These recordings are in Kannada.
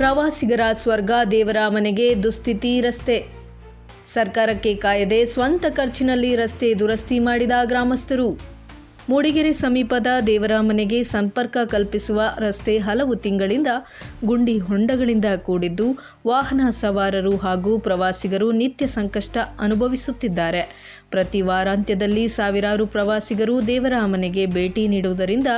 ಪ್ರವಾಸಿಗರ ಸ್ವರ್ಗ ದೇವರಾಮನೆಗೆ ದುಸ್ಥಿತಿ ರಸ್ತೆ. ಸರ್ಕಾರಕ್ಕೆ ಕಾಯದೆ ಸ್ವಂತ ಖರ್ಚಿನಲ್ಲಿ ರಸ್ತೆ ದುರಸ್ತಿ ಮಾಡಿದ ಗ್ರಾಮಸ್ಥರು. ಮೂಡಿಗೆರೆ ಸಮೀಪದ ದೇವರಾಮನೆಗೆ ಸಂಪರ್ಕ ಕಲ್ಪಿಸುವ ರಸ್ತೆ ಹಲವು ತಿಂಗಳಿಂದ ಗುಂಡಿ ಹೊಂಡಗಳಿಂದ ಕೂಡಿದ್ದು ವಾಹನ ಸವಾರರು ಹಾಗೂ ಪ್ರವಾಸಿಗರು ನಿತ್ಯ ಸಂಕಷ್ಟ ಅನುಭವಿಸುತ್ತಿದ್ದಾರೆ. ಪ್ರತಿ ವಾರಾಂತ್ಯದಲ್ಲಿ ಸಾವಿರಾರು ಪ್ರವಾಸಿಗರು ದೇವರಾಮನೆಗೆ ಭೇಟಿ ನೀಡುವುದರಿಂದ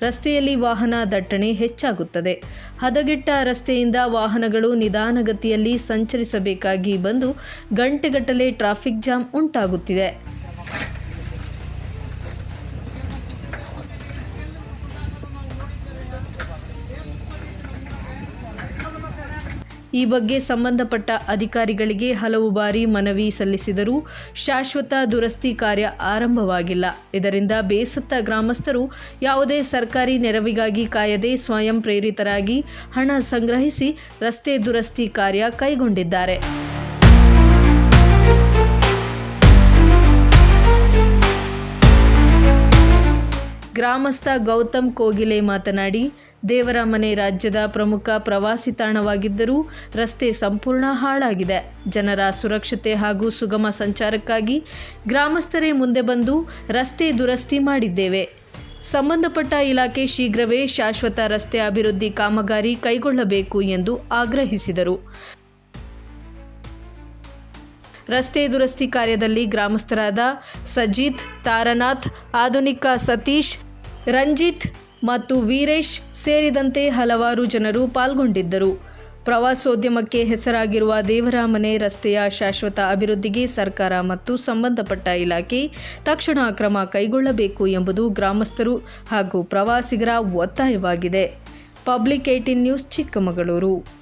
ರಸ್ತೆಯಲ್ಲಿ ವಾಹನ ದಟ್ಟಣೆ ಹೆಚ್ಚಾಗುತ್ತದೆ. ಹದಗೆಟ್ಟ ರಸ್ತೆಯಿಂದ ವಾಹನಗಳು ನಿಧಾನಗತಿಯಲ್ಲಿ ಸಂಚರಿಸಬೇಕಾಗಿ ಬಂದು ಗಂಟೆಗಟ್ಟಲೆ ಟ್ರಾಫಿಕ್ ಜಾಮ್ ಉಂಟಾಗುತ್ತಿದೆ. ಈ ಬಗ್ಗೆ ಸಂಬಂಧಪಟ್ಟ ಅಧಿಕಾರಿಗಳಿಗೆ ಹಲವು ಬಾರಿ ಮನವಿ ಸಲ್ಲಿಸಿದರೂ ಶಾಶ್ವತ ದುರಸ್ತಿ ಕಾರ್ಯ ಆರಂಭವಾಗಿಲ್ಲ. ಇದರಿಂದ ಬೇಸತ್ತ ಗ್ರಾಮಸ್ಥರು ಯಾವುದೇ ಸರ್ಕಾರಿ ನೆರವಿಗಾಗಿ ಕಾಯದೆ ಸ್ವಯಂ ಪ್ರೇರಿತರಾಗಿ ಹಣ ಸಂಗ್ರಹಿಸಿ ರಸ್ತೆ ದುರಸ್ತಿ ಕಾರ್ಯ ಕೈಗೊಂಡಿದ್ದಾರೆ. ಗ್ರಾಮಸ್ಥ ಗೌತಮ್ ಕೋಗಿಲೆ ಮಾತನಾಡಿ, ದೇವರಾಮನೆ ರಾಜ್ಯದ ಪ್ರಮುಖ ಪ್ರವಾಸಿ ತಾಣವಾಗಿದ್ದರೂ ರಸ್ತೆ ಸಂಪೂರ್ಣ ಹಾಳಾಗಿದೆ. ಜನರ ಸುರಕ್ಷತೆ ಹಾಗೂ ಸುಗಮ ಸಂಚಾರಕ್ಕಾಗಿ ಗ್ರಾಮಸ್ಥರೇ ಮುಂದೆ ಬಂದು ರಸ್ತೆ ದುರಸ್ತಿ ಮಾಡಿದ್ದೇವೆ. ಸಂಬಂಧಪಟ್ಟ ಇಲಾಖೆ ಶೀಘ್ರವೇ ಶಾಶ್ವತ ರಸ್ತೆ ಅಭಿವೃದ್ಧಿ ಕಾಮಗಾರಿ ಕೈಗೊಳ್ಳಬೇಕು ಎಂದು ಆಗ್ರಹಿಸಿದರು. ರಸ್ತೆ ದುರಸ್ತಿ ಕಾರ್ಯದಲ್ಲಿ ಗ್ರಾಮಸ್ಥರಾದ ಸಜಿತ್, ತಾರನಾಥ್, ಆಧುನಿಕ ಸತೀಶ್, ರಂಜಿತ್ ಮತ್ತು ವೀರೇಶ್ ಸೇರಿದಂತೆ ಹಲವಾರು ಜನರು ಪಾಲ್ಗೊಂಡಿದ್ದರು. ಪ್ರವಾಸೋದ್ಯಮಕ್ಕೆ ಹೆಸರಾಗಿರುವ ದೇವರಾಮನೆ ರಸ್ತೆಯ ಶಾಶ್ವತ ಅಭಿವೃದ್ಧಿಗೆ ಸರ್ಕಾರ ಮತ್ತು ಸಂಬಂಧಪಟ್ಟ ಇಲಾಖೆ ತಕ್ಷಣ ಕ್ರಮ ಕೈಗೊಳ್ಳಬೇಕು ಎಂಬುದು ಗ್ರಾಮಸ್ಥರು ಹಾಗೂ ಪ್ರವಾಸಿಗರ ಒತ್ತಾಯವಾಗಿದೆ. Public 18 news, Chikkamagaluru.